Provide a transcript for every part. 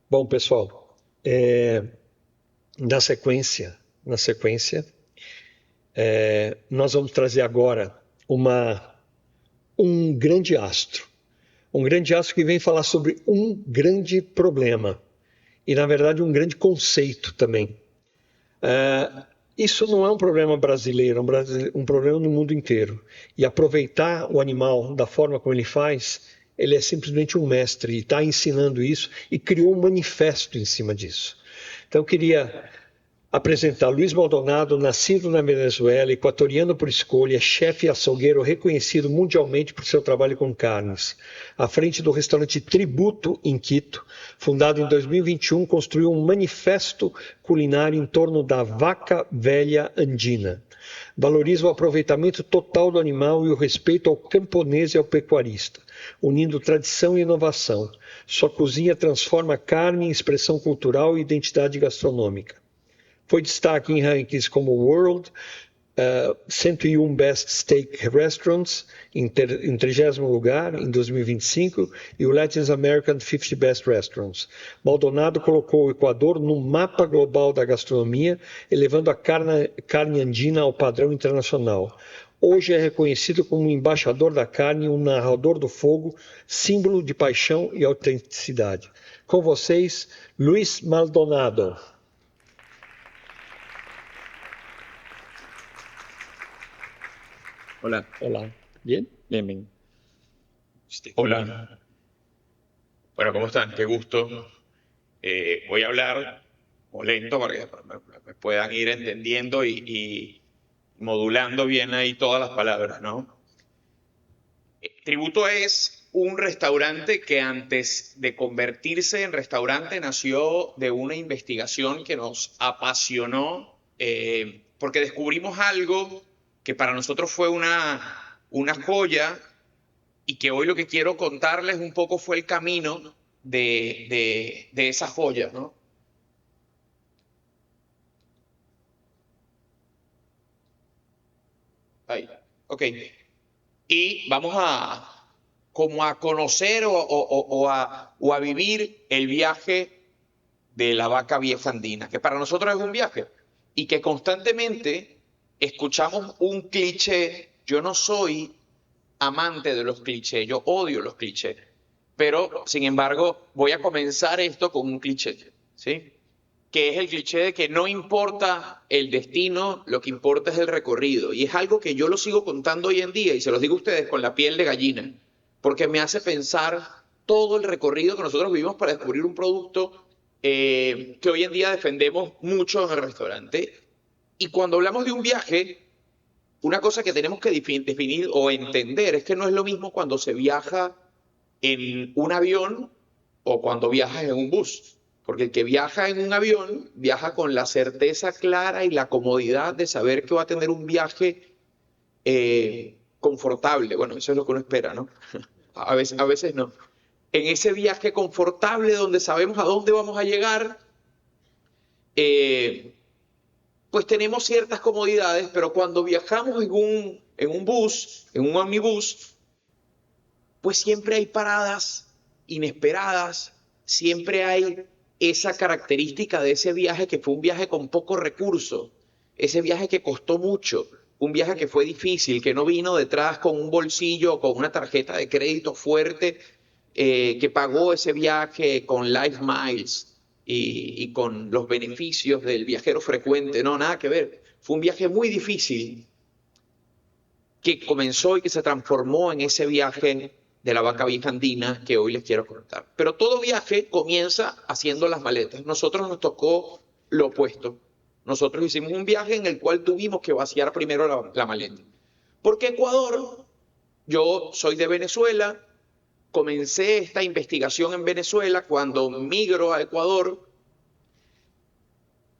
Bom, pessoal, na sequência, nós vamos trazer agora um grande astro. Um grande astro que vem falar sobre um grande problema. E, na verdade, um grande conceito também. Isso não é um problema brasileiro, um problema no mundo inteiro. E aproveitar o animal da forma como ele faz, ele é simplesmente um mestre e está ensinando isso e criou um manifesto em cima disso. Então eu queria apresentar Luiz Maldonado, nascido na Venezuela, equatoriano por escolha, chefe açougueiro reconhecido mundialmente por seu trabalho com carnes. À frente do restaurante Tributo, em Quito, fundado em 2021, construiu um manifesto culinário em torno da vaca velha andina. Valoriza o aproveitamento total do animal e o respeito ao camponês e ao pecuarista, unindo tradição e inovação. Sua cozinha transforma carne em expressão cultural e identidade gastronômica. Foi destaque em rankings como World 101 Best Steak Restaurants, em 30º lugar, em 2025, e o Latin American 50 Best Restaurants. Maldonado colocou o Equador no mapa global da gastronomia, elevando a carne andina ao padrão internacional. Hoje é reconhecido como um embaixador da carne, um narrador do fogo, símbolo de paixão e autenticidade. Com vocês, Luiz Maldonado. Hola, Hola. ¿Bien? bien, bien. Hola. Bueno, ¿cómo están? Qué gusto. Voy a hablar o lento para que me puedan ir entendiendo y modulando bien ahí todas las palabras, ¿no? Tributo es un restaurante que antes de convertirse en restaurante nació de una investigación que nos apasionó porque descubrimos algo que para nosotros fue una joya y que hoy lo que quiero contarles un poco fue el camino de esa joya, ¿no? Ahí, ok. Y vamos como a conocer o a vivir el viaje de la vaca vieja andina, que para nosotros es un viaje y que constantemente escuchamos un cliché. Yo no soy amante de los clichés, yo odio los clichés, pero sin embargo voy a comenzar esto con un cliché, ¿sí? Que es el cliché de que no importa el destino, lo que importa es el recorrido. Y es algo que yo lo sigo contando hoy en día y se los digo a ustedes con la piel de gallina, porque me hace pensar todo el recorrido que nosotros vivimos para descubrir un producto que hoy en día defendemos mucho en el restaurante. Y cuando hablamos de un viaje, una cosa que tenemos que definir o entender es que no es lo mismo cuando se viaja en un avión o cuando viajas en un bus. Porque el que viaja en un avión viaja con la certeza clara y la comodidad de saber que va a tener un viaje confortable. Bueno, eso es lo que uno espera, ¿no? A veces no. En ese viaje confortable donde sabemos a dónde vamos a llegar, pues tenemos ciertas comodidades, pero cuando viajamos en un bus, en un omnibus, pues siempre hay paradas inesperadas, siempre hay esa característica de ese viaje que fue un viaje con pocos recursos, ese viaje que costó mucho, un viaje que fue difícil, que no vino detrás con un bolsillo o con una tarjeta de crédito fuerte, que pagó ese viaje con Life Miles y con los beneficios del viajero frecuente, no, nada que ver. Fue un viaje muy difícil que comenzó y que se transformó en ese viaje de la vaca vieja andina que hoy les quiero contar. Pero todo viaje comienza haciendo las maletas. Nosotros nos tocó lo opuesto. Nosotros hicimos un viaje en el cual tuvimos que vaciar primero la maleta. Porque Ecuador, yo soy de Venezuela, comencé esta investigación en Venezuela, cuando migro a Ecuador,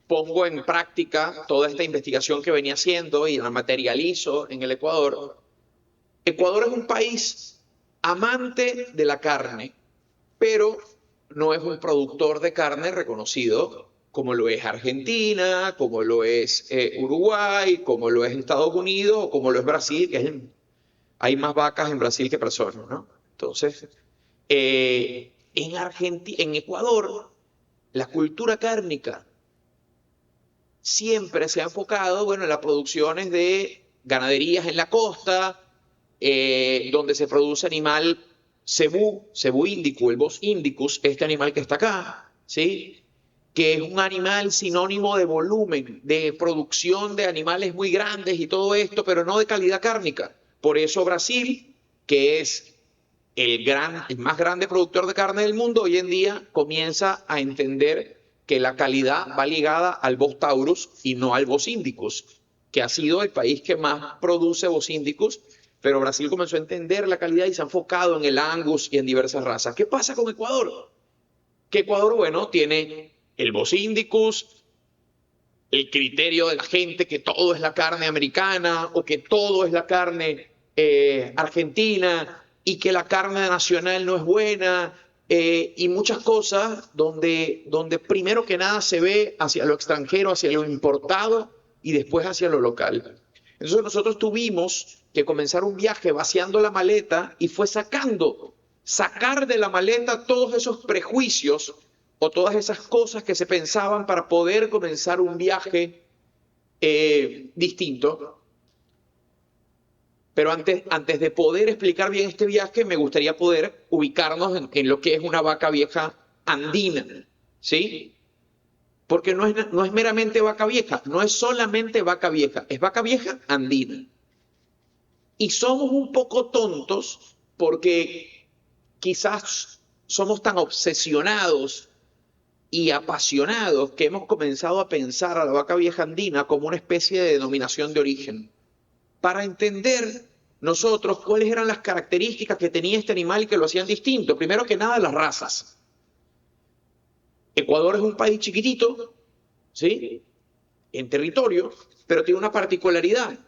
pongo en práctica toda esta investigación que venía haciendo y la materializo en el Ecuador. Ecuador es un país amante de la carne, pero no es un productor de carne reconocido como lo es Argentina, como lo es Uruguay, como lo es Estados Unidos o como lo es Brasil, que hay más vacas en Brasil que personas, ¿no? Entonces, en Ecuador la cultura cárnica siempre se ha enfocado, bueno, en las producciones de ganaderías en la costa, donde se produce animal cebú índico, el Bos indicus, este animal que está acá, ¿sí? Que es un animal sinónimo de volumen, de producción de animales muy grandes y todo esto, pero no de calidad cárnica. Por eso Brasil, que es el más grande productor de carne del mundo, hoy en día comienza a entender que la calidad va ligada al Bos taurus y no al Bos indicus, que ha sido el país que más produce Bos indicus, pero Brasil comenzó a entender la calidad y se ha enfocado en el Angus y en diversas razas. ¿Qué pasa con Ecuador? Que Ecuador, bueno, tiene el Bos indicus, el criterio de la gente que todo es la carne americana o que todo es la carne argentina y que la carne nacional no es buena y muchas cosas donde primero que nada se ve hacia lo extranjero, hacia lo importado y después hacia lo local. Entonces nosotros tuvimos que comenzar un viaje vaciando la maleta y fue sacar de la maleta todos esos prejuicios o todas esas cosas que se pensaban para poder comenzar un viaje distinto. Pero antes de poder explicar bien este viaje, me gustaría poder ubicarnos en lo que es una vaca vieja andina, ¿sí? Porque no es meramente vaca vieja, no es solamente vaca vieja, es vaca vieja andina. Y somos un poco tontos porque quizás somos tan obsesionados y apasionados que hemos comenzado a pensar a la vaca vieja andina como una especie de denominación de origen. Para entender nosotros cuáles eran las características que tenía este animal y que lo hacían distinto. Primero que nada, las razas. Ecuador es un país chiquitito, ¿sí? En territorio, pero tiene una particularidad,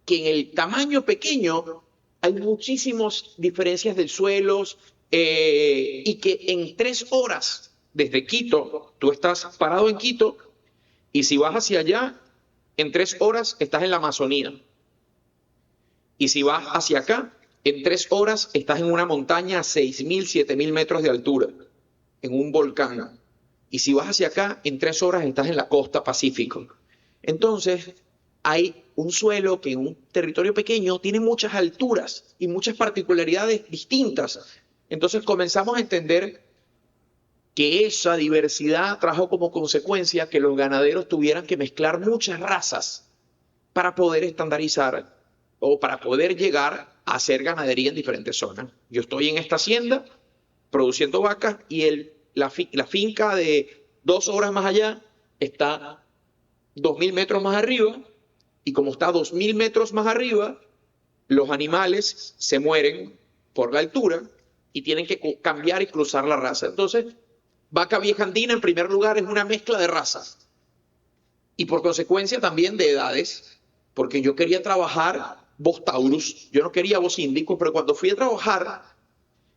que en el tamaño pequeño hay muchísimas diferencias del suelo y que en 3 horas desde Quito, tú estás parado en Quito y si vas hacia allá, en 3 horas estás en la Amazonía. Y si vas hacia acá, en 3 horas estás en una montaña a 6.000, 7.000 metros de altura, en un volcán. Y si vas hacia acá, en 3 horas estás en la costa Pacífico. Entonces, hay un suelo que en un territorio pequeño tiene muchas alturas y muchas particularidades distintas. Entonces comenzamos a entender que esa diversidad trajo como consecuencia que los ganaderos tuvieran que mezclar muchas razas para poder estandarizar o para poder llegar a hacer ganadería en diferentes zonas. Yo estoy en esta hacienda produciendo vacas y la finca de 2 horas más allá está 2.000 metros más arriba y como está 2.000 metros más arriba, los animales se mueren por la altura y tienen que cambiar y cruzar la raza. Entonces, vaca vieja andina en primer lugar es una mezcla de razas y por consecuencia también de edades, porque yo quería trabajar Bos taurus, yo no quería Bos indicus, pero cuando fui a trabajar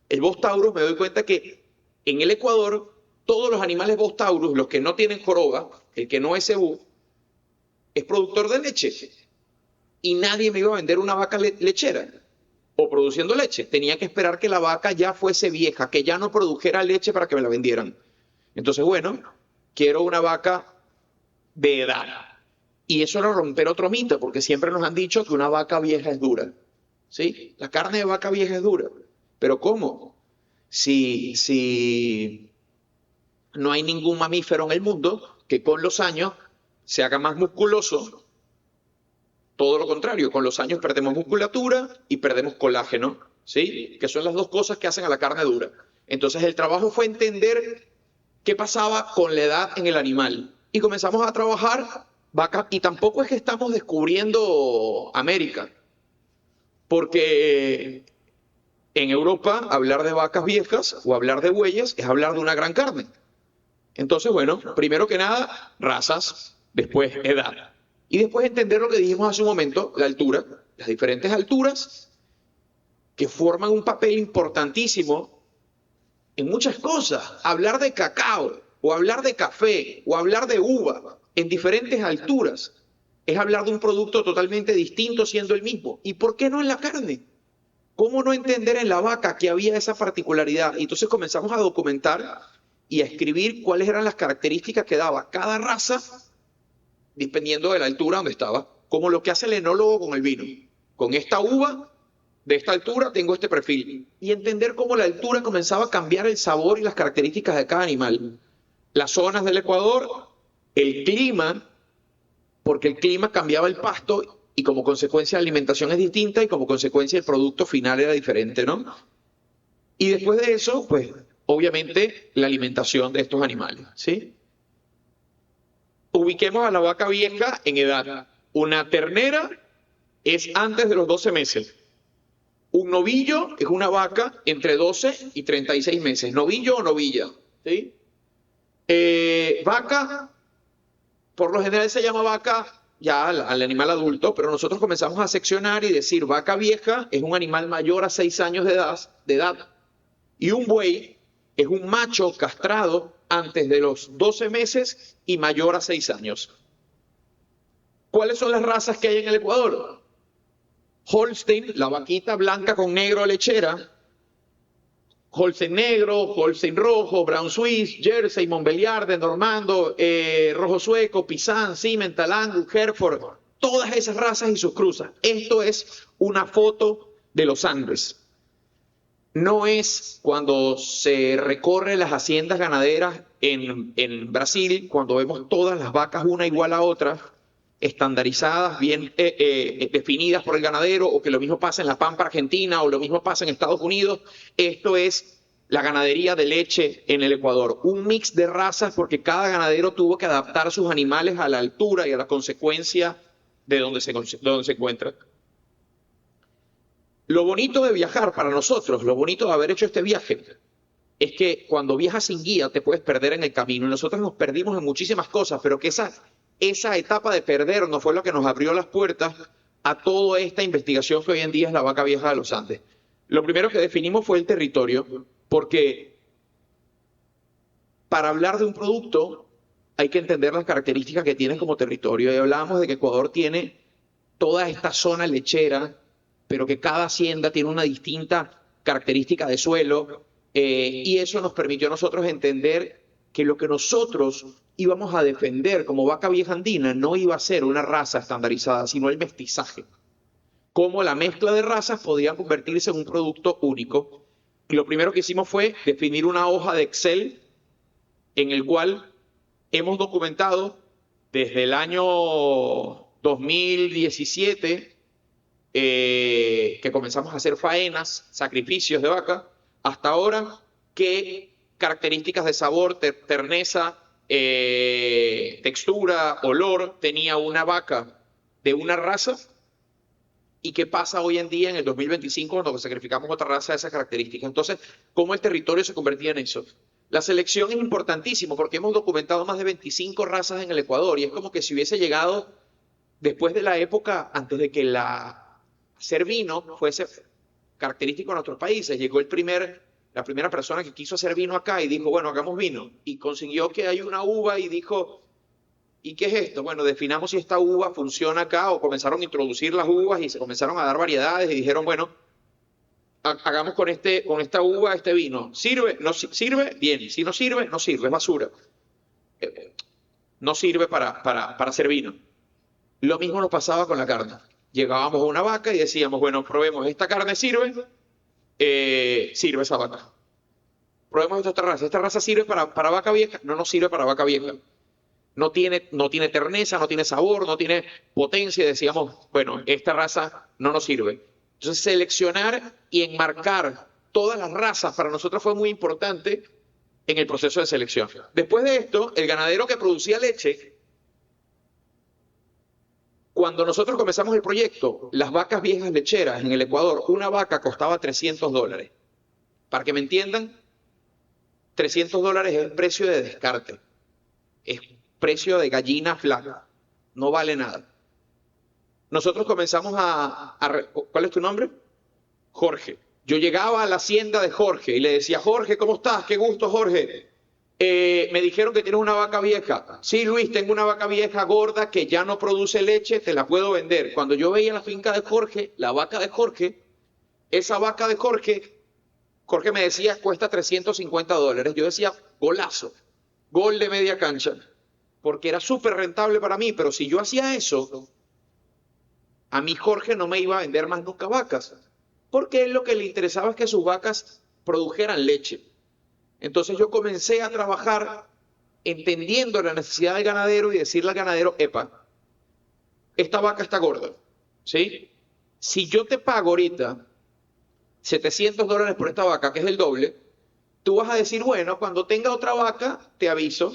el Bos taurus me doy cuenta que en el Ecuador todos los animales Bos taurus, los que no tienen joroba, el que no es cebú, es productor de leche y nadie me iba a vender una vaca lechera o produciendo leche. Tenía que esperar que la vaca ya fuese vieja, que ya no produjera leche para que me la vendieran. Entonces, bueno, quiero una vaca de edad. Y eso era romper otro mito, porque siempre nos han dicho que una vaca vieja es dura. ¿Sí? La carne de vaca vieja es dura. Pero ¿cómo? Si no hay ningún mamífero en el mundo que con los años se haga más musculoso. Todo lo contrario, con los años perdemos musculatura y perdemos colágeno, ¿sí? Que son las 2 cosas que hacen a la carne dura. Entonces el trabajo fue entender qué pasaba con la edad en el animal. Y comenzamos a trabajar vacas, y tampoco es que estamos descubriendo América, porque en Europa hablar de vacas viejas o hablar de bueyes es hablar de una gran carne. Entonces, bueno, primero que nada, razas, después edad. Y después entender lo que dijimos hace un momento, la altura, las diferentes alturas que forman un papel importantísimo en muchas cosas. Hablar de cacao, o hablar de café, o hablar de uva, en diferentes alturas, es hablar de un producto totalmente distinto siendo el mismo. ¿Y por qué no en la carne? ¿Cómo no entender en la vaca que había esa particularidad? Y entonces comenzamos a documentar y a escribir cuáles eran las características que daba cada raza, dependiendo de la altura donde estaba, como lo que hace el enólogo con el vino. Con esta uva, de esta altura, tengo este perfil. Y entender cómo la altura comenzaba a cambiar el sabor y las características de cada animal. Las zonas del Ecuador, el clima, porque el clima cambiaba el pasto y como consecuencia la alimentación es distinta y como consecuencia el producto final era diferente, ¿no? Y después de eso, pues, obviamente, la alimentación de estos animales, ¿sí? Ubiquemos a la vaca vieja en edad. Una ternera es antes de los 12 meses. Un novillo es una vaca entre 12 y 36 meses. Novillo o novilla, ¿sí? Vaca, por lo general se llama vaca ya al animal adulto, pero nosotros comenzamos a seccionar y decir vaca vieja es un animal mayor a 6 años de edad y un buey es un macho castrado antes de los 12 meses y mayor a 6 años. ¿Cuáles son las razas que hay en el Ecuador? Holstein, la vaquita blanca con negro lechera, Holstein negro, Holstein rojo, Brown Swiss, Jersey, Montbéliarde, Normando, Rojo Sueco, Pisan, Simmental, Angus, Hereford, todas esas razas y sus cruzas. Esto es una foto de los Andes. No es cuando se recorre las haciendas ganaderas en Brasil, cuando vemos todas las vacas una igual a otra, estandarizadas, bien definidas por el ganadero, o que lo mismo pasa en la Pampa Argentina, o lo mismo pasa en Estados Unidos. Esto es la ganadería de leche en el Ecuador. Un mix de razas porque cada ganadero tuvo que adaptar sus animales a la altura y a la consecuencia de donde se encuentra. Lo bonito de viajar para nosotros, lo bonito de haber hecho este viaje, es que cuando viajas sin guía te puedes perder en el camino. Y nosotros nos perdimos en muchísimas cosas, pero que esa etapa de perdernos fue lo que nos abrió las puertas a toda esta investigación que hoy en día es la vaca vieja de los Andes. Lo primero que definimos fue el territorio, porque para hablar de un producto hay que entender las características que tiene como territorio. Y hablábamos de que Ecuador tiene toda esta zona lechera, pero que cada hacienda tiene una distinta característica de suelo, y eso nos permitió a nosotros entender que lo que nosotros íbamos a defender como vaca vieja andina no iba a ser una raza estandarizada, sino el mestizaje. Cómo la mezcla de razas podía convertirse en un producto único. Y lo primero que hicimos fue definir una hoja de Excel en el cual hemos documentado desde el año 2017 que comenzamos a hacer faenas, sacrificios de vaca, hasta ahora qué características de sabor, terneza, textura, olor tenía una vaca de una raza y qué pasa hoy en día en el 2025 cuando sacrificamos otra raza de esas características. Entonces, ¿cómo el territorio se convertía en eso? La selección es importantísimo porque hemos documentado más de 25 razas en el Ecuador y es como que si hubiese llegado después de la época antes de que hacer vino fuese característico en otros países. Llegó la primera persona que quiso hacer vino acá y dijo, bueno, hagamos vino. Y consiguió que hay una uva y dijo, ¿y qué es esto? Bueno, definamos si esta uva funciona acá, o comenzaron a introducir las uvas y se comenzaron a dar variedades y dijeron, bueno, hagamos con esta uva este vino. ¿Sirve? ¿No sirve? Bien. Si no sirve, no sirve, es basura. No sirve para hacer vino. Lo mismo nos pasaba con la carne. Llegábamos a una vaca y decíamos, bueno, probemos, ¿esta carne sirve? Sirve esa vaca. Probemos esta raza. ¿Esta raza sirve para vaca vieja? No nos sirve para vaca vieja. No tiene terneza, no tiene sabor, no tiene potencia. Y decíamos, bueno, esta raza no nos sirve. Entonces, seleccionar y enmarcar todas las razas para nosotros fue muy importante en el proceso de selección. Después de esto, el ganadero que producía leche, cuando nosotros comenzamos el proyecto, las vacas viejas lecheras en el Ecuador, una vaca costaba $300. Para que me entiendan, $300 es el precio de descarte. Es precio de gallina flaca. No vale nada. Nosotros comenzamos ¿cuál es tu nombre? Jorge. Yo llegaba a la hacienda de Jorge y le decía, Jorge, ¿cómo estás? Qué gusto, Jorge. Me dijeron que tienes una vaca vieja. Sí, Luis, tengo una vaca vieja gorda que ya no produce leche, te la puedo vender. Cuando yo veía la finca de Jorge, la vaca de Jorge, esa vaca de Jorge me decía, cuesta $350. Yo decía, golazo, gol de media cancha, porque era súper rentable para mí, pero si yo hacía eso, a mí Jorge no me iba a vender más nunca vacas, porque él lo que le interesaba es que sus vacas produjeran leche. Entonces yo comencé a trabajar entendiendo la necesidad del ganadero y decirle al ganadero, epa, esta vaca está gorda, ¿sí? Si yo te pago ahorita $700 por esta vaca, que es el doble, tú vas a decir, bueno, cuando tenga otra vaca, te aviso,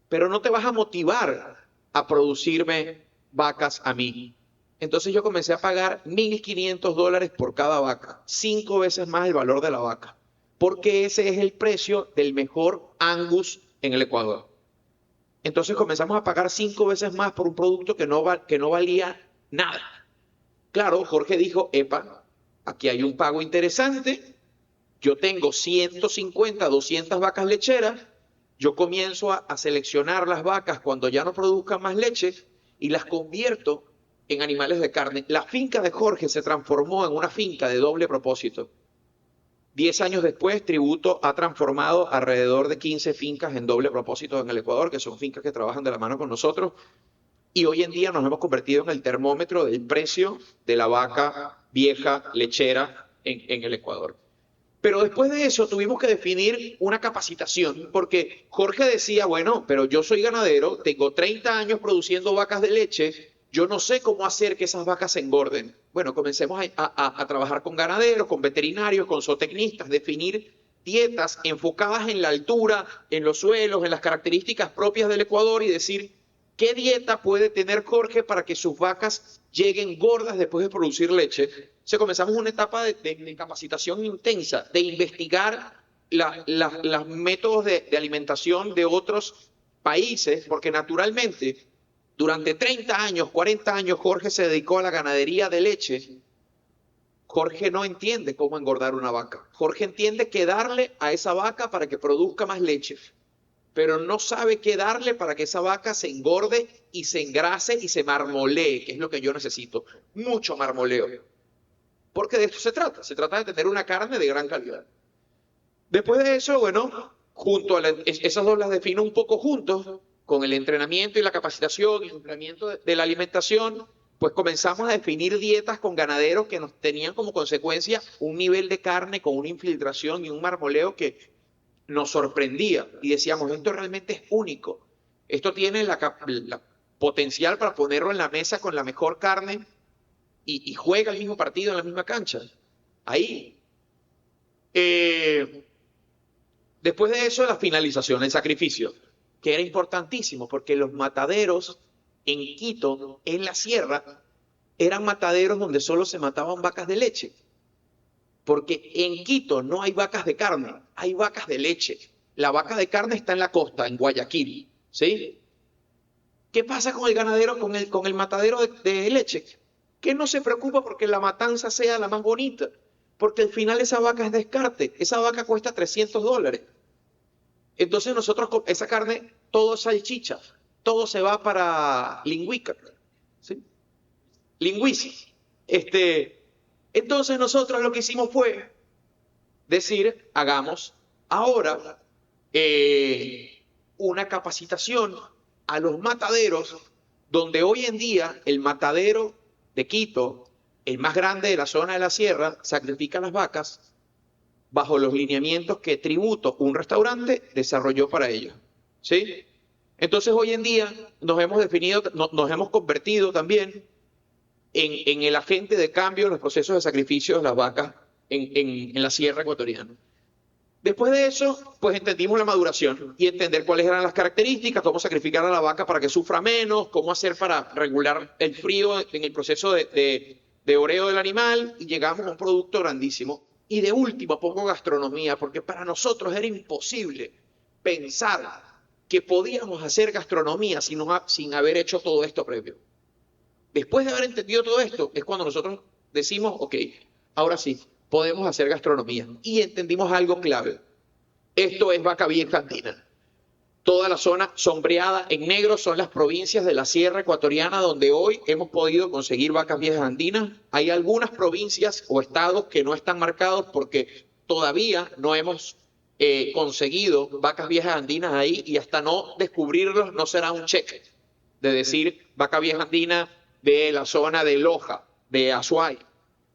pero no te vas a motivar a producirme vacas a mí. Entonces yo comencé a pagar $1.500 por cada vaca, 5 veces más el valor de la vaca, porque ese es el precio del mejor Angus en el Ecuador. Entonces comenzamos a pagar 5 veces más por un producto que no valía nada. Claro, Jorge dijo, epa, aquí hay un pago interesante, yo tengo 150, 200 vacas lecheras, yo comienzo a seleccionar las vacas cuando ya no produzcan más leche y las convierto en animales de carne. La finca de Jorge se transformó en una finca de doble propósito. 10 años después, Tributo ha transformado alrededor de 15 fincas en doble propósito en el Ecuador, que son fincas que trabajan de la mano con nosotros. Y hoy en día nos hemos convertido en el termómetro del precio de la vaca vieja lechera en el Ecuador. Pero después de eso tuvimos que definir una capacitación, porque Jorge decía, bueno, pero yo soy ganadero, tengo 30 años produciendo vacas de leche, yo no sé cómo hacer que esas vacas se engorden. Bueno, comencemos a trabajar con ganaderos, con veterinarios, con zootecnistas, definir dietas enfocadas en la altura, en los suelos, en las características propias del Ecuador y decir, ¿qué dieta puede tener Jorge para que sus vacas lleguen gordas después de producir leche? Se comenzamos una etapa de capacitación intensa, de investigar los métodos de alimentación de otros países, porque naturalmente durante 30 años, 40 años, Jorge se dedicó a la ganadería de leche. Jorge no entiende cómo engordar una vaca. Jorge entiende qué darle a esa vaca para que produzca más leche, pero no sabe qué darle para que esa vaca se engorde y se engrase y se marmolee, que es lo que yo necesito. Mucho marmoleo. Porque de esto se trata de tener una carne de gran calidad. Después de eso, bueno, esas dos las defino un poco juntos, con el entrenamiento y la capacitación y el entrenamiento de la alimentación, pues comenzamos a definir dietas con ganaderos que nos tenían como consecuencia un nivel de carne con una infiltración y un marmoleo que nos sorprendía y decíamos, esto realmente es único, esto tiene la potencial para ponerlo en la mesa con la mejor carne y juega el mismo partido en la misma cancha. Ahí. Después de eso, la finalización, el sacrificio, que era importantísimo porque los mataderos en Quito, en la sierra, eran mataderos donde solo se mataban vacas de leche. Porque en Quito no hay vacas de carne, hay vacas de leche. La vaca de carne está en la costa, en Guayaquil, ¿sí? ¿Qué pasa con el ganadero, con el matadero de leche? Que no se preocupa porque la matanza sea la más bonita, porque al final esa vaca es descarte, esa vaca cuesta $300. Entonces nosotros con esa carne, todo es salchicha, todo se va para Lingüica, ¿sí? Lingüiza. Entonces nosotros lo que hicimos fue decir, hagamos ahora una capacitación a los mataderos, donde hoy en día el matadero de Quito, el más grande de la zona de la sierra, sacrifica las vacas bajo los lineamientos que Tributo, un restaurante, desarrolló para ellos, ¿sí? Entonces hoy en día nos hemos convertido también en el agente de cambio en los procesos de sacrificio de las vacas en la sierra ecuatoriana. Después de eso, pues entendimos la maduración y entender cuáles eran las características, cómo sacrificar a la vaca para que sufra menos, cómo hacer para regular el frío en el proceso de oreo del animal, y llegamos a un producto grandísimo. Y de último pongo gastronomía, porque para nosotros era imposible pensar que podíamos hacer gastronomía sin haber hecho todo esto previo. Después de haber entendido todo esto, es cuando nosotros decimos, ok, ahora sí, podemos hacer gastronomía. Y entendimos algo clave. Esto es vaca vieja andina. Toda la zona sombreada en negro son las provincias de la sierra ecuatoriana donde hoy hemos podido conseguir vacas viejas andinas. Hay algunas provincias o estados que no están marcados porque todavía no hemos conseguido vacas viejas andinas ahí y hasta no descubrirlos no será un cheque de decir vaca vieja andina de la zona de Loja, de Azuay.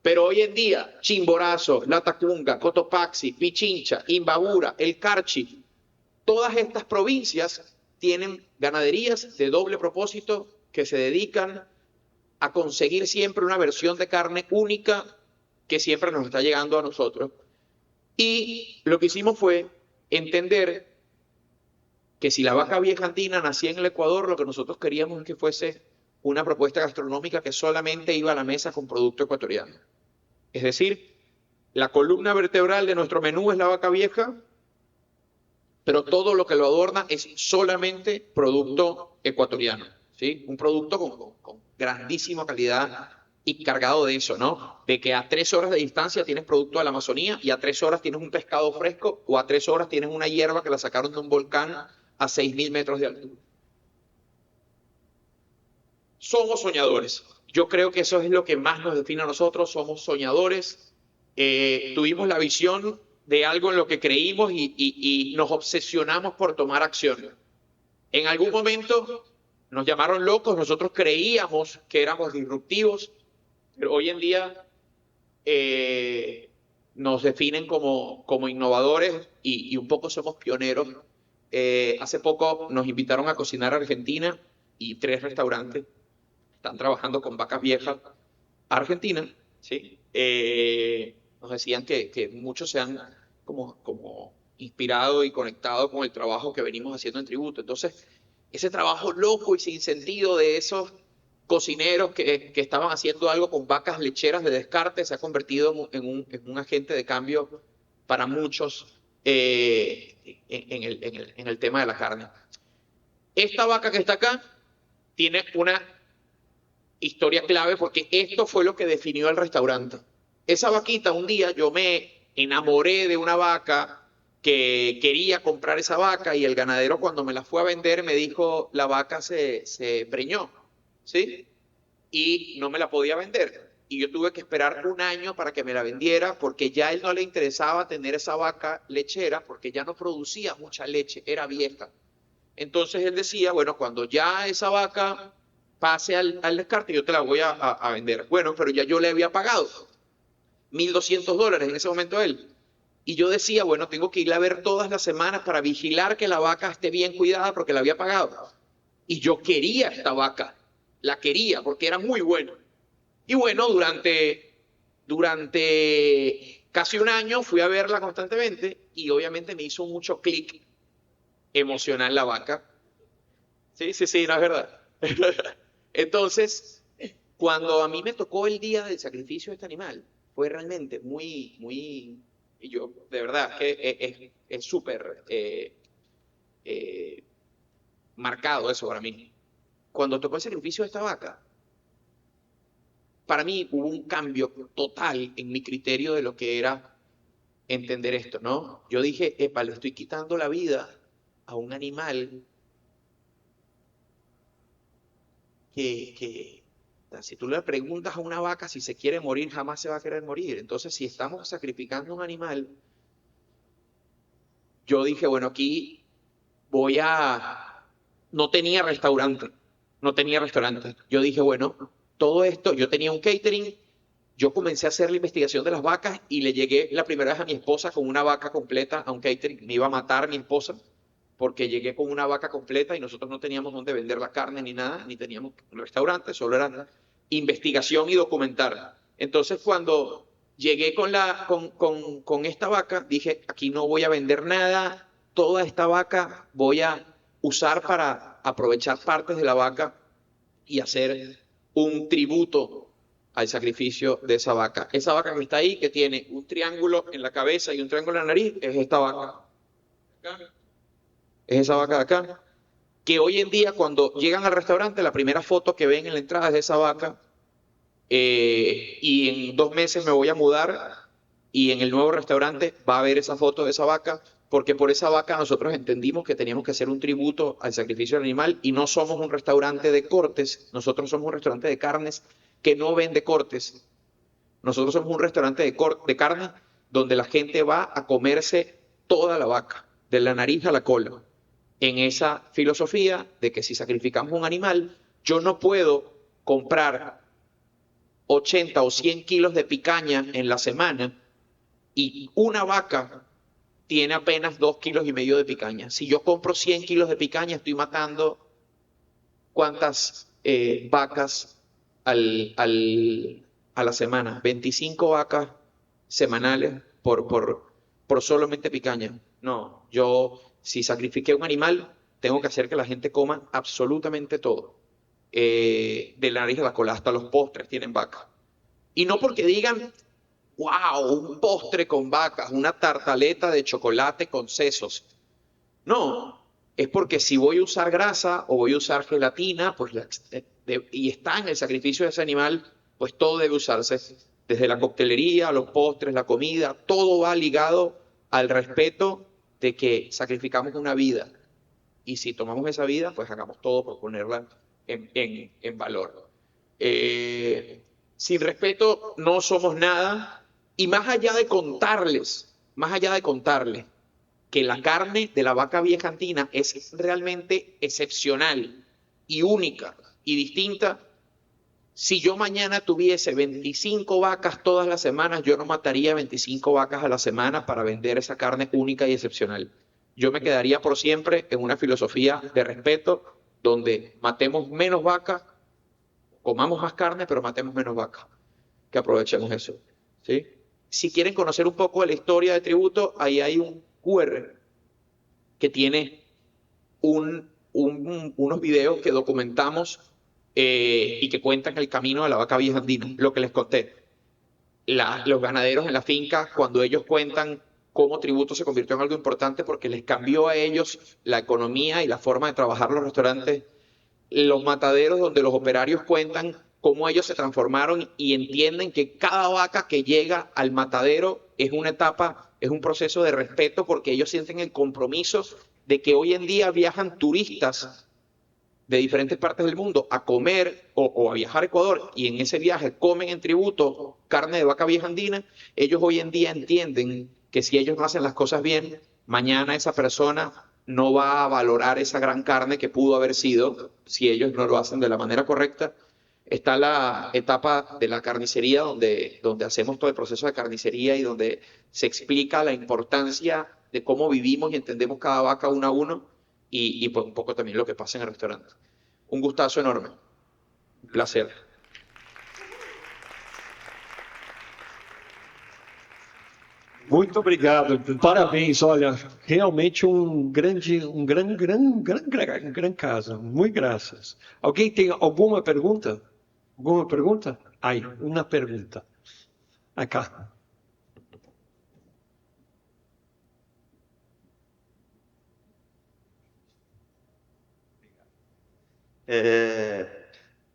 Pero hoy en día, Chimborazo, Latacunga, Cotopaxi, Pichincha, Imbabura, El Carchi, todas estas provincias tienen ganaderías de doble propósito que se dedican a conseguir siempre una versión de carne única que siempre nos está llegando a nosotros. Y lo que hicimos fue entender que si la vaca vieja andina nacía en el Ecuador, lo que nosotros queríamos es que fuese una propuesta gastronómica que solamente iba a la mesa con producto ecuatoriano. Es decir, la columna vertebral de nuestro menú es la vaca vieja, pero todo lo que lo adorna es solamente producto ecuatoriano, ¿sí? Un producto con grandísima calidad y cargado de eso, ¿no? De que a 3 horas de distancia tienes producto de la Amazonía y a 3 horas tienes un pescado fresco o a 3 horas tienes una hierba que la sacaron de un volcán a 6.000 metros de altura. Somos soñadores. Yo creo que eso es lo que más nos define a nosotros. Somos soñadores. Tuvimos la visión de algo en lo que creímos y nos obsesionamos por tomar acción. En algún momento nos llamaron locos, nosotros creíamos que éramos disruptivos, pero hoy en día nos definen como innovadores y un poco somos pioneros. Hace poco nos invitaron a cocinar a Argentina y 3 restaurantes están trabajando con vacas viejas argentinas, ¿sí? Nos decían que muchos se han como inspirado y conectado con el trabajo que venimos haciendo en Tributo. Entonces, ese trabajo loco y sin sentido de esos cocineros que estaban haciendo algo con vacas lecheras de descarte se ha convertido en un agente de cambio para muchos en el tema de la carne. Esta vaca que está acá tiene una historia clave porque esto fue lo que definió el restaurante. Esa vaquita, un día yo me enamoré de una vaca que quería comprar esa vaca y el ganadero cuando me la fue a vender me dijo la vaca se preñó, ¿sí? Y no me la podía vender. Y yo tuve que esperar 1 año para que me la vendiera porque ya a él no le interesaba tener esa vaca lechera porque ya no producía mucha leche, era vieja. Entonces él decía, bueno, cuando ya esa vaca pase al descarte, yo te la voy a vender. Bueno, pero ya yo le había pagado $1.200 en ese momento a él. Y yo decía, bueno, tengo que ir a ver todas las semanas para vigilar que la vaca esté bien cuidada porque la había pagado. Y yo quería esta vaca, la quería porque era muy buena. Y bueno, durante casi 1 año fui a verla constantemente y obviamente me hizo mucho clic emocional la vaca. Sí, sí, sí, no es verdad. Entonces, cuando a mí me tocó el día del sacrificio de este animal, fue realmente muy, y yo, de verdad, que es súper marcado eso para mí. Cuando tocó el sacrificio de esta vaca, para mí hubo un cambio total en mi criterio de lo que era entender esto, ¿no? Yo dije, epa, le estoy quitando la vida a un animal que si tú le preguntas a una vaca si se quiere morir, jamás se va a querer morir. Entonces, si estamos sacrificando un animal, yo dije, bueno, aquí no tenía restaurante, no tenía restaurante. Yo dije, bueno, todo esto, yo tenía un catering, yo comencé a hacer la investigación de las vacas y le llegué la primera vez a mi esposa con una vaca completa a un catering. Me iba a matar mi esposa porque llegué con una vaca completa y nosotros no teníamos dónde vender la carne ni nada, ni teníamos un restaurante, solo era investigación y documentar. Entonces, cuando llegué con esta vaca, dije, aquí no voy a vender nada, toda esta vaca voy a usar para aprovechar partes de la vaca y hacer un tributo al sacrificio de esa vaca. Esa vaca que está ahí, que tiene un triángulo en la cabeza y un triángulo en la nariz, es esta vaca. Es esa vaca de acá, que hoy en día cuando llegan al restaurante, la primera foto que ven en la entrada es de esa vaca, y en 2 meses me voy a mudar y en el nuevo restaurante va a haber esa foto de esa vaca, porque por esa vaca nosotros entendimos que teníamos que hacer un tributo al sacrificio del animal y no somos un restaurante de cortes, nosotros somos un restaurante de carnes que no vende cortes. Nosotros somos un restaurante de carne donde la gente va a comerse toda la vaca, de la nariz a la cola, en esa filosofía de que si sacrificamos un animal, yo no puedo comprar 80 o 100 kilos de picaña en la semana y una vaca tiene apenas 2,5 kilos de picaña. Si yo compro 100 kilos de picaña, estoy matando ¿cuántas vacas a la semana? 25 vacas semanales por solamente picaña. No, yo si sacrifiqué un animal, tengo que hacer que la gente coma absolutamente todo. De la nariz a la cola, hasta los postres tienen vaca. Y no porque digan, wow, un postre con vacas, una tartaleta de chocolate con sesos. No, es porque si voy a usar grasa o voy a usar gelatina, pues y está en el sacrificio de ese animal, pues todo debe usarse. Desde la coctelería, los postres, la comida, todo va ligado al respeto de que sacrificamos una vida. Y si tomamos esa vida, pues hagamos todo por ponerla en valor. Sin respeto no somos nada. Y más allá de contarles que la carne de la vaca vieja andina es realmente excepcional y única y distinta. Si yo mañana tuviese 25 vacas todas las semanas, yo no mataría 25 vacas a la semana para vender esa carne única y excepcional. Yo me quedaría por siempre en una filosofía de respeto donde matemos menos vacas, comamos más carne, pero matemos menos vacas. Que aprovechemos eso. ¿Sí? Si quieren conocer un poco de la historia de tributo, ahí hay un QR que tiene unos videos que documentamos y que cuentan el camino de la vaca vieja andina, lo que les conté. Los ganaderos en la finca, cuando ellos cuentan cómo tributo se convirtió en algo importante porque les cambió a ellos la economía y la forma de trabajar los restaurantes, los mataderos donde los operarios cuentan cómo ellos se transformaron y entienden que cada vaca que llega al matadero es una etapa, es un proceso de respeto porque ellos sienten el compromiso de que hoy en día viajan turistas de diferentes partes del mundo a comer o a viajar a Ecuador y en ese viaje comen en tributo carne de vaca vieja andina, ellos hoy en día entienden que si ellos no hacen las cosas bien, mañana esa persona no va a valorar esa gran carne que pudo haber sido si ellos no lo hacen de la manera correcta. Está la etapa de la carnicería donde hacemos todo el proceso de carnicería y donde se explica la importancia de cómo vivimos y entendemos cada vaca uno a uno y pues un poco también lo que pasa en el restaurante. Un gustazo enorme. Un placer. Muito obrigado, parabéns. Olha, realmente um grande caso. Muito graças. Alguém tem alguma pergunta? Alguma pergunta? Aí, uma pergunta. Acá.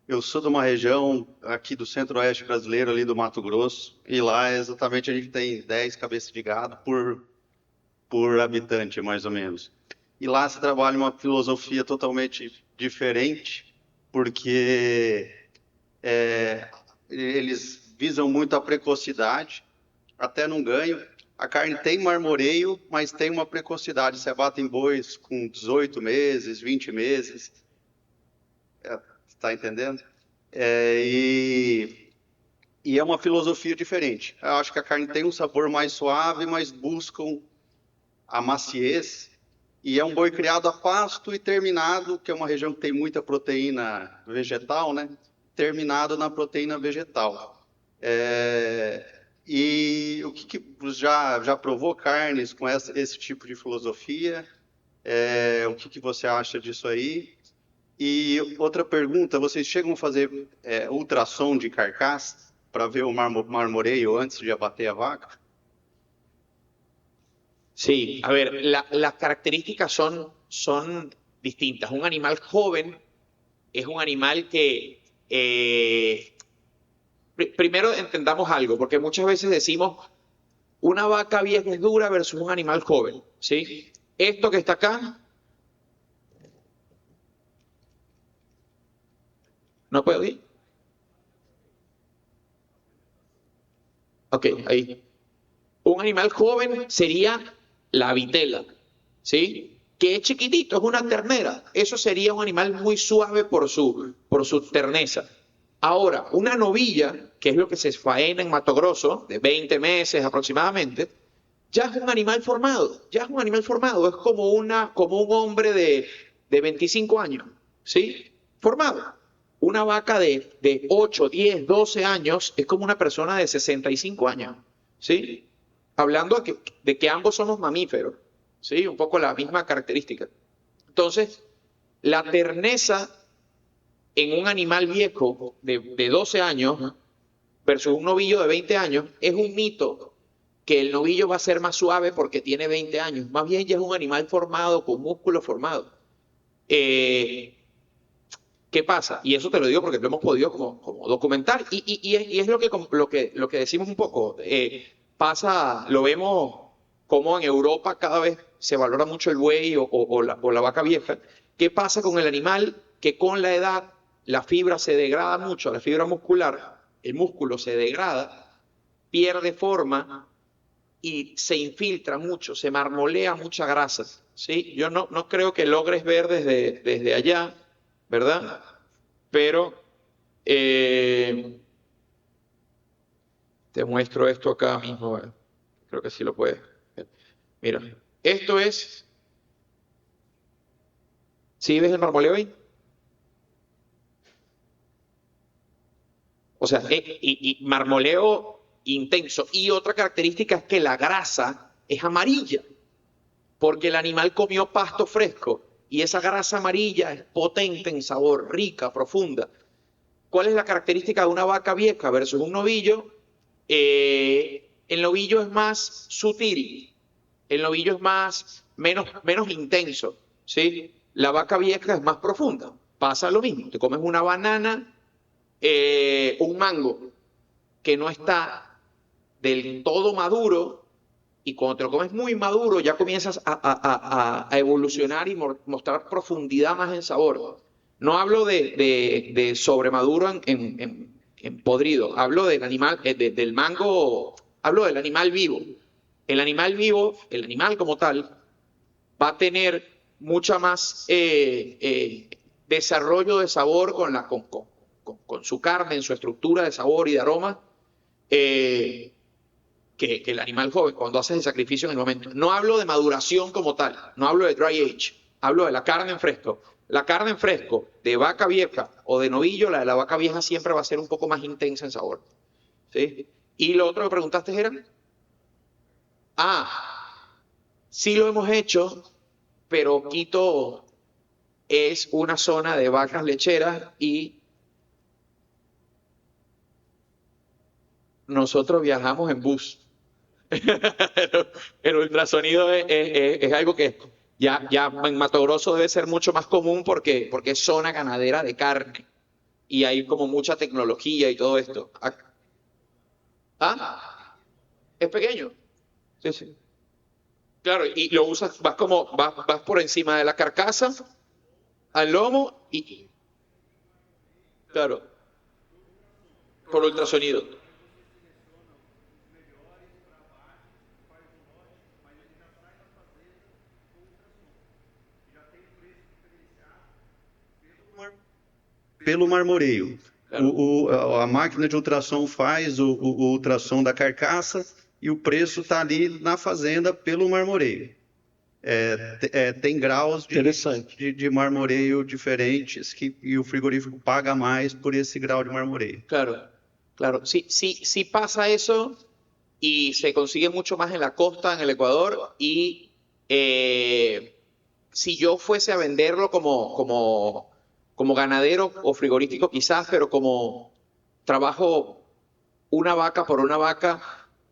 Eu sou de uma região aqui do centro-oeste brasileiro, ali do Mato Grosso, e lá exatamente a gente tem 10 cabeças de gado por habitante, mais ou menos. E lá se trabalha uma filosofia totalmente diferente, porque eles visam muito a precocidade, até não ganho. A carne tem marmoreio, mas tem uma precocidade. Você abate em bois com 18 meses, 20 meses. Está entendendo? E é uma filosofia diferente. Eu acho que a carne tem um sabor mais suave, mas buscam a maciez. E é um boi criado a pasto e terminado, que é uma região que tem muita proteína vegetal, né? Terminado na proteína vegetal. E o que já provou carnes com esse tipo de filosofia? O que você acha disso aí? E outra pergunta, vocês chegam a fazer ultrassom de carcaça para ver o marmoreio antes de abater a vaca? Sí, a ver, las características son distintas. Un animal joven es un animal que... primero entendamos algo, porque muchas veces decimos una vaca vieja es dura versus un animal joven, ¿sí? Esto que está acá... ¿No puedo ir? Ok, ahí. Un animal joven sería la vitela, ¿sí? Que es chiquitito, es una ternera. Eso sería un animal muy suave por su terneza. Ahora, una novilla, que es lo que se faena en Mato Grosso, de 20 meses aproximadamente, ya es un animal formado, ya es un animal formado, es como un hombre de 25 años, ¿sí? Formado. Una vaca de 8, 10, 12 años es como una persona de 65 años, ¿sí? Hablando de que ambos somos mamíferos, ¿sí? Un poco la misma característica. Entonces, la terneza en un animal viejo de 12 años versus un novillo de 20 años es un mito que el novillo va a ser más suave porque tiene 20 años. Más bien ya es un animal formado, con músculo formado. ¿Qué pasa? Y eso te lo digo porque lo hemos podido como documentar. Y es lo que decimos un poco. Pasa, lo vemos como en Europa cada vez se valora mucho el buey o la vaca vieja. ¿Qué pasa con el animal? Que con la edad la fibra se degrada mucho, la fibra muscular, el músculo se degrada, pierde forma y se infiltra mucho, se marmolea mucha grasa, ¿sí? Yo no creo que logres ver desde allá, ¿verdad? Pero te muestro esto acá mismo, creo que sí lo puedes ver. Mira, esto es, ¿sí ves el marmoleo ahí? O sea, y marmoleo intenso. Y otra característica es que la grasa es amarilla, porque el animal comió pasto fresco y esa grasa amarilla es potente en sabor, rica, profunda. ¿Cuál es la característica de una vaca vieja versus un novillo? El novillo es más sutil, el novillo es menos intenso, ¿sí? La vaca vieja es más profunda. Pasa lo mismo, te comes una banana, un mango que no está del todo maduro y cuando te lo comes muy maduro ya comienzas a evolucionar y mostrar profundidad más en sabor. No hablo de sobremaduro en podrido, hablo del animal, del mango, hablo del animal vivo. El animal vivo, el animal como tal, va a tener mucha más desarrollo de sabor con su carne, en su estructura de sabor y de aroma, que el animal joven, cuando haces el sacrificio en el momento. No hablo de maduración como tal, no hablo de dry age, hablo de la carne en fresco. La carne en fresco de vaca vieja o de novillo, la de la vaca vieja siempre va a ser un poco más intensa en sabor, ¿sí? Y lo otro que preguntaste era, sí lo hemos hecho, pero Quito es una zona de vacas lecheras y nosotros viajamos en bus. El ultrasonido es algo que ya en Mato Grosso debe ser mucho más común porque es zona ganadera de carne y hay como mucha tecnología y todo esto. ¿Ah? Es pequeño. Sí, sí. Claro, y lo usas, vas por encima de la carcasa, al lomo y, claro, por ultrasonido. Pelo marmoreio. Claro. A máquina de ultrassom faz o ultrassom da carcaça e o preço está ali na fazenda pelo marmoreio. Tem graus de marmoreio diferentes e o frigorífico paga mais por esse grau de marmoreio. Claro, claro. Sí pasa eso y se consigue mucho más en la costa, en el Ecuador, y si yo fuese a venderlo como ganadero o frigorífico quizás, pero como trabajo una vaca por una vaca,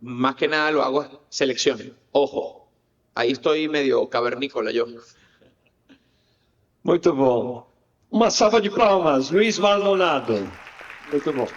más que nada lo hago selección. Ojo, ahí estoy medio cavernícola yo. Muito bom. Uma salva de palmas, Luiz Maldonado. Muito bom.